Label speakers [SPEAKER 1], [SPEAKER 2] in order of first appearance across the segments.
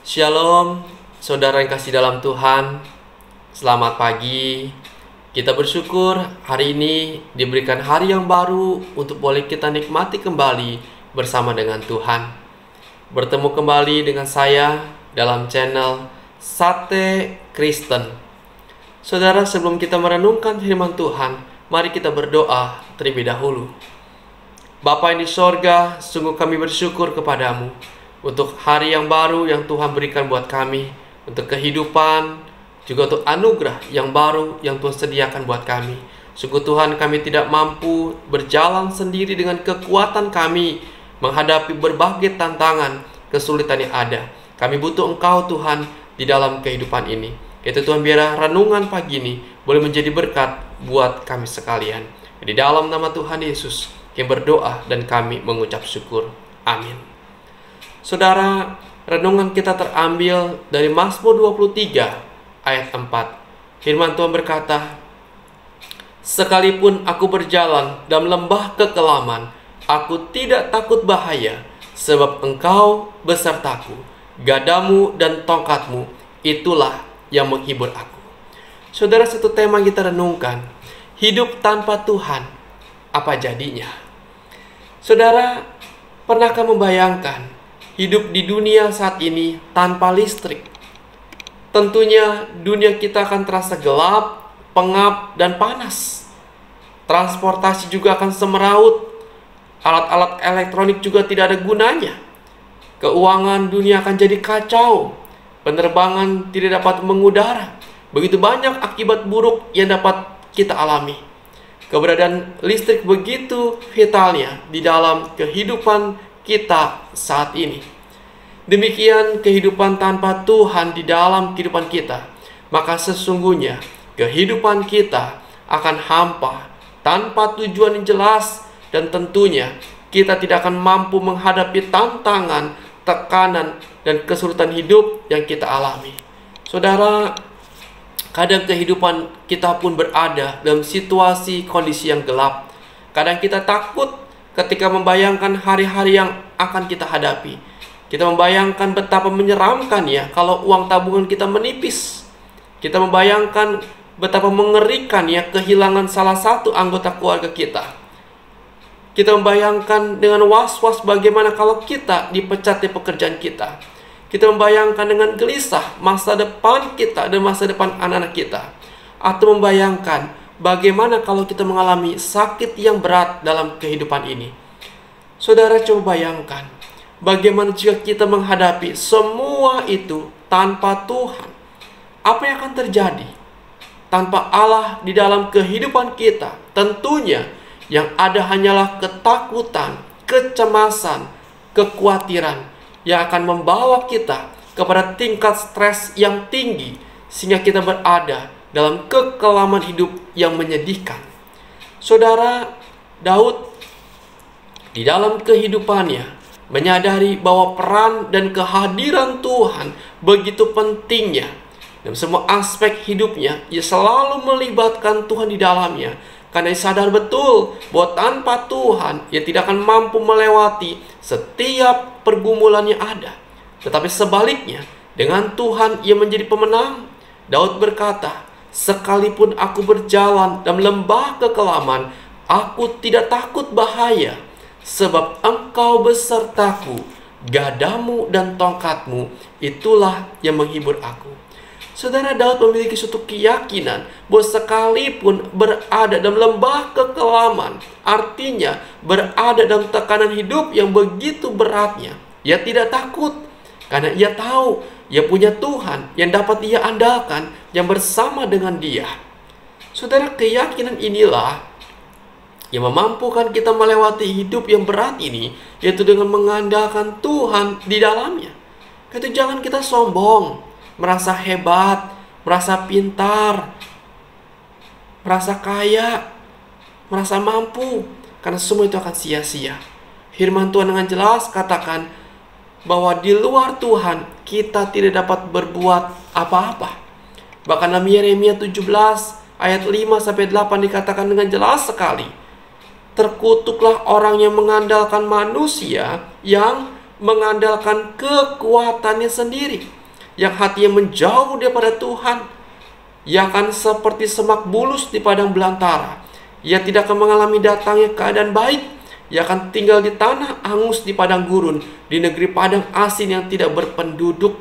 [SPEAKER 1] Shalom, saudara yang kasih dalam Tuhan. Selamat pagi. Kita bersyukur hari ini diberikan hari yang baru untuk boleh kita nikmati kembali bersama dengan Tuhan. Bertemu kembali dengan saya dalam channel Sate Kristen. Saudara, sebelum kita merenungkan firman Tuhan, mari kita berdoa terlebih dahulu. Bapa yang di sorga, sungguh kami bersyukur kepadamu untuk hari yang baru yang Tuhan berikan buat kami, untuk kehidupan, juga untuk anugerah yang baru yang Tuhan sediakan buat kami. Sungguh Tuhan, kami tidak mampu berjalan sendiri dengan kekuatan kami menghadapi berbagai tantangan, kesulitan yang ada. Kami butuh Engkau Tuhan di dalam kehidupan ini. Itu Tuhan, biar renungan pagi ini boleh menjadi berkat buat kami sekalian. Di dalam nama Tuhan Yesus kami berdoa dan kami mengucap syukur. Amin. Saudara, renungan kita terambil dari Mazmur 23 ayat 4. Firman Tuhan berkata, "Sekalipun aku berjalan dalam lembah kekelaman, aku tidak takut bahaya, sebab Engkau besertaku. Gadamu dan tongkatmu, itulah yang menghibur aku." Saudara, satu tema kita renungkan, hidup tanpa Tuhan, apa jadinya? Saudara, pernahkah membayangkan hidup di dunia saat ini tanpa listrik? Tentunya dunia kita akan terasa gelap, pengap, dan panas. Transportasi juga akan semeraut. Alat-alat elektronik juga tidak ada gunanya. Keuangan dunia akan jadi kacau. Penerbangan tidak dapat mengudara. Begitu banyak akibat buruk yang dapat kita alami. Keberadaan listrik begitu vitalnya di dalam kehidupan kita saat ini. Demikian kehidupan tanpa Tuhan di dalam kehidupan kita, maka sesungguhnya kehidupan kita akan hampa, tanpa tujuan yang jelas, dan tentunya kita tidak akan mampu menghadapi tantangan, tekanan, dan kesulitan hidup yang kita alami. Saudara, kadang kehidupan kita pun berada dalam situasi kondisi yang gelap. Kadang kita takut ketika membayangkan hari-hari yang akan kita hadapi. Kita membayangkan betapa menyeramkan ya kalau uang tabungan kita menipis. Kita membayangkan betapa mengerikan ya kehilangan salah satu anggota keluarga kita. Kita membayangkan dengan was-was bagaimana kalau kita dipecat di pekerjaan kita. Kita membayangkan dengan gelisah masa depan kita dan masa depan anak-anak kita. Atau membayangkan bagaimana kalau kita mengalami sakit yang berat dalam kehidupan ini. Saudara, coba bayangkan bagaimana jika kita menghadapi semua itu tanpa Tuhan. Apa yang akan terjadi? Tanpa Allah di dalam kehidupan kita, tentunya yang ada hanyalah ketakutan, kecemasan, kekhawatiran yang akan membawa kita kepada tingkat stres yang tinggi, sehingga kita berada dalam kekelaman hidup yang menyedihkan. Saudara, Daud di dalam kehidupannya menyadari bahwa peran dan kehadiran Tuhan begitu pentingnya. Dalam semua aspek hidupnya, ia selalu melibatkan Tuhan di dalamnya. Karena ia sadar betul bahwa tanpa Tuhan, ia tidak akan mampu melewati setiap pergumulan yang ada. Tetapi sebaliknya, dengan Tuhan ia menjadi pemenang. Daud berkata, "Sekalipun aku berjalan dalam lembah kekelaman, aku tidak takut bahaya, sebab Engkau besertaku, gadamu dan tongkatmu, itulah yang menghibur aku." Saudara, Daud memiliki suatu keyakinan bahwa sekalipun berada dalam lembah kekelaman, artinya berada dalam tekanan hidup yang begitu beratnya, ia tidak takut. Karena ia tahu ia punya Tuhan yang dapat ia andalkan, yang bersama dengan dia. Saudara, keyakinan inilah yang memampukan kita melewati hidup yang berat ini, yaitu dengan mengandalkan Tuhan di dalamnya. Itu jangan kita sombong, merasa hebat, merasa pintar, merasa kaya, merasa mampu, karena semua itu akan sia-sia. Firman Tuhan dengan jelas katakan bahwa di luar Tuhan kita tidak dapat berbuat apa-apa. Bahkan dalam Yeremia 17 ayat 5-8 dikatakan dengan jelas sekali, "Terkutuklah orang yang mengandalkan manusia, yang mengandalkan kekuatannya sendiri, yang hatinya menjauh daripada Tuhan. Ia akan seperti semak bulus di padang belantara. Ia tidak akan mengalami datangnya keadaan baik. Ia akan tinggal di tanah angus di padang gurun, di negeri padang asin yang tidak berpenduduk.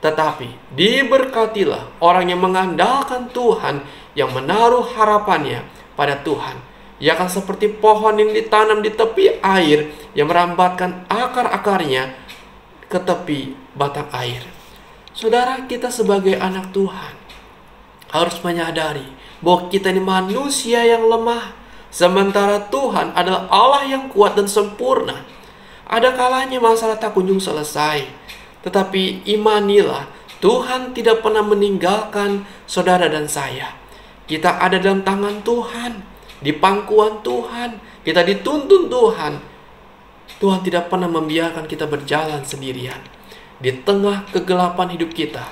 [SPEAKER 1] Tetapi diberkatilah orang yang mengandalkan Tuhan, yang menaruh harapannya pada Tuhan. Ia akan seperti pohon yang ditanam di tepi air, yang merambatkan akar-akarnya ke tepi batang air. Saudara, kita sebagai anak Tuhan harus menyadari bahwa kita ini manusia yang lemah, sementara Tuhan adalah Allah yang kuat dan sempurna. Ada kalanya masalah tak kunjung selesai, tetapi imanilah, Tuhan tidak pernah meninggalkan saudara dan saya. Kita ada dalam tangan Tuhan, di pangkuan Tuhan, kita dituntun Tuhan. Tuhan tidak pernah membiarkan kita berjalan sendirian. Di tengah kegelapan hidup kita,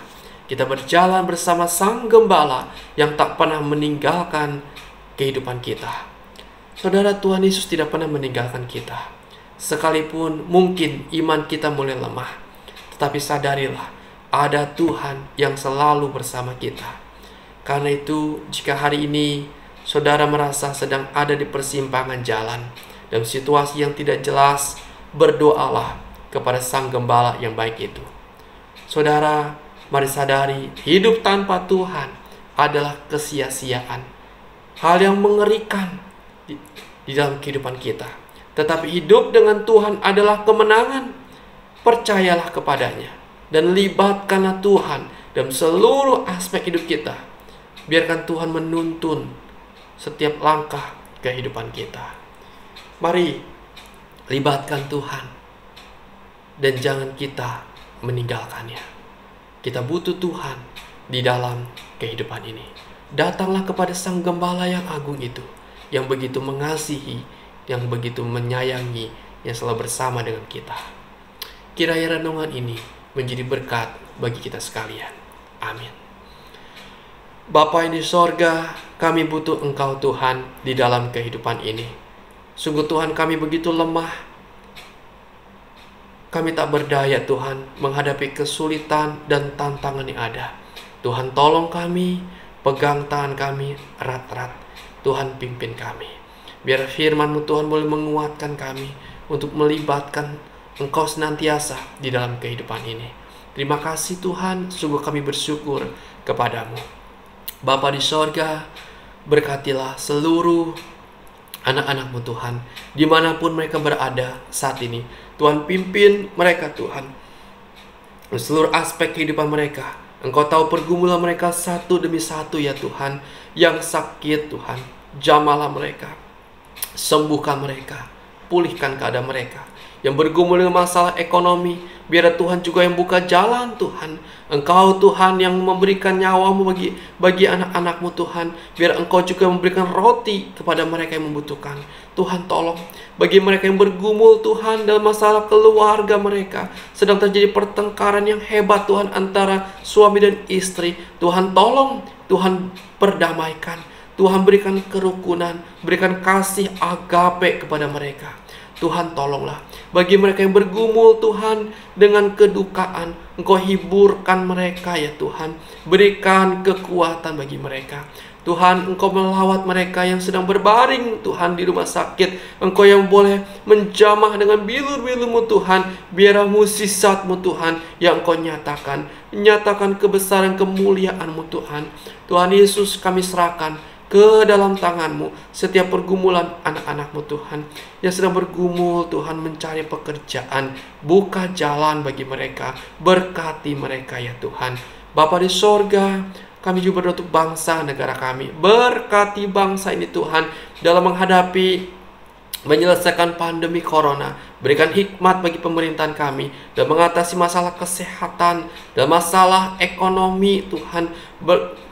[SPEAKER 1] kita berjalan bersama Sang Gembala yang tak pernah meninggalkan kehidupan kita. Saudara, Tuhan Yesus tidak pernah meninggalkan kita. Sekalipun mungkin iman kita mulai lemah, tetapi sadarilah, ada Tuhan yang selalu bersama kita. Karena itu, jika hari ini saudara merasa sedang ada di persimpangan jalan, dalam situasi yang tidak jelas, berdoalah kepada Sang Gembala yang baik itu. Saudara, mari sadari, hidup tanpa Tuhan adalah kesia-siaan, hal yang mengerikan di dalam kehidupan kita. Tetapi hidup dengan Tuhan adalah kemenangan. Percayalah kepadanya dan libatkanlah Tuhan dalam seluruh aspek hidup kita. Biarkan Tuhan menuntun setiap langkah kehidupan kita. Mari libatkan Tuhan dan jangan kita meninggalkannya. Kita butuh Tuhan di dalam kehidupan ini. Datanglah kepada Sang Gembala yang agung itu, yang begitu mengasihi, yang begitu menyayangi, yang selalu bersama dengan kita. Kiranya renungan ini menjadi berkat bagi kita sekalian. Amin. Bapa yang di sorga, kami butuh Engkau Tuhan di dalam kehidupan ini. Sungguh Tuhan, kami begitu lemah. Kami tak berdaya Tuhan menghadapi kesulitan dan tantangan yang ada. Tuhan tolong kami, pegang tangan kami erat-erat. Tuhan pimpin kami. Biar firman-Mu Tuhan boleh menguatkan kami untuk melibatkan Engkau senantiasa di dalam kehidupan ini. Terima kasih Tuhan, sungguh kami bersyukur kepadamu. Bapa di sorga, berkatilah seluruh anak-anak-Mu Tuhan, dimanapun mereka berada saat ini. Tuhan pimpin mereka Tuhan, seluruh aspek kehidupan mereka. Engkau tahu pergumulan mereka satu demi satu ya Tuhan. Yang sakit Tuhan, jamahlah mereka, sembuhkan mereka, pulihkan keadaan mereka. Yang bergumul dengan masalah ekonomi, biar Tuhan juga yang buka jalan Tuhan. Engkau Tuhan yang memberikan nyawamu bagi anak-anak-Mu Tuhan. Biar Engkau juga memberikan roti kepada mereka yang membutuhkan. Tuhan tolong bagi mereka yang bergumul Tuhan dalam masalah keluarga mereka, sedang terjadi pertengkaran yang hebat Tuhan antara suami dan istri. Tuhan tolong, Tuhan perdamaikan, Tuhan berikan kerukunan, berikan kasih agape kepada mereka. Tuhan tolonglah bagi mereka yang bergumul Tuhan dengan kedukaan, Engkau hiburkan mereka ya Tuhan. Berikan kekuatan bagi mereka. Tuhan, Engkau melawat mereka yang sedang berbaring Tuhan di rumah sakit. Engkau yang boleh menjamah dengan bilur-bilur-Mu Tuhan. Biarlah mukjizat-Mu Tuhan yang Engkau nyatakan. Nyatakan kebesaran kemuliaan-Mu Tuhan. Tuhan Yesus, kami serahkan ke dalam tangan-Mu setiap pergumulan anak-anak-Mu Tuhan yang sedang bergumul Tuhan mencari pekerjaan. Buka jalan bagi mereka, berkati mereka ya Tuhan. Bapa di sorga, kami juga berdoa untuk bangsa negara kami. Berkati bangsa ini Tuhan dalam menghadapi, menyelesaikan pandemi corona. Berikan hikmat bagi pemerintahan kami dan mengatasi masalah kesehatan dan masalah ekonomi Tuhan,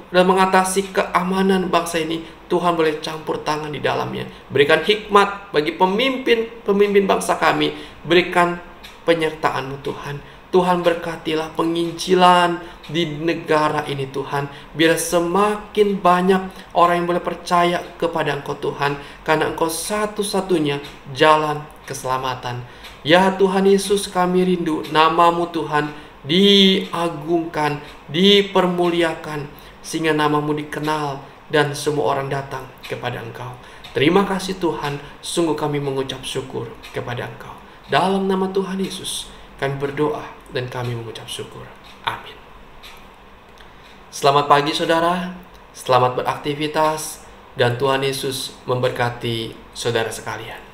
[SPEAKER 1] dan mengatasi keamanan bangsa ini. Tuhan boleh campur tangan di dalamnya. Berikan hikmat bagi pemimpin bangsa kami. Berikan penyertaan-Mu Tuhan. Tuhan berkatilah penginjilan di negara ini Tuhan. Biar semakin banyak orang yang boleh percaya kepada Engkau Tuhan. Karena Engkau satu-satunya jalan keselamatan. Ya Tuhan Yesus, kami rindu nama-Mu Tuhan diagungkan, dipermuliakan, sehingga nama-Mu dikenal dan semua orang datang kepada Engkau. Terima kasih Tuhan, sungguh kami mengucap syukur kepada Engkau. Dalam nama Tuhan Yesus, kami berdoa dan kami mengucap syukur. Amin. Selamat pagi saudara, selamat beraktivitas, dan Tuhan Yesus memberkati saudara sekalian.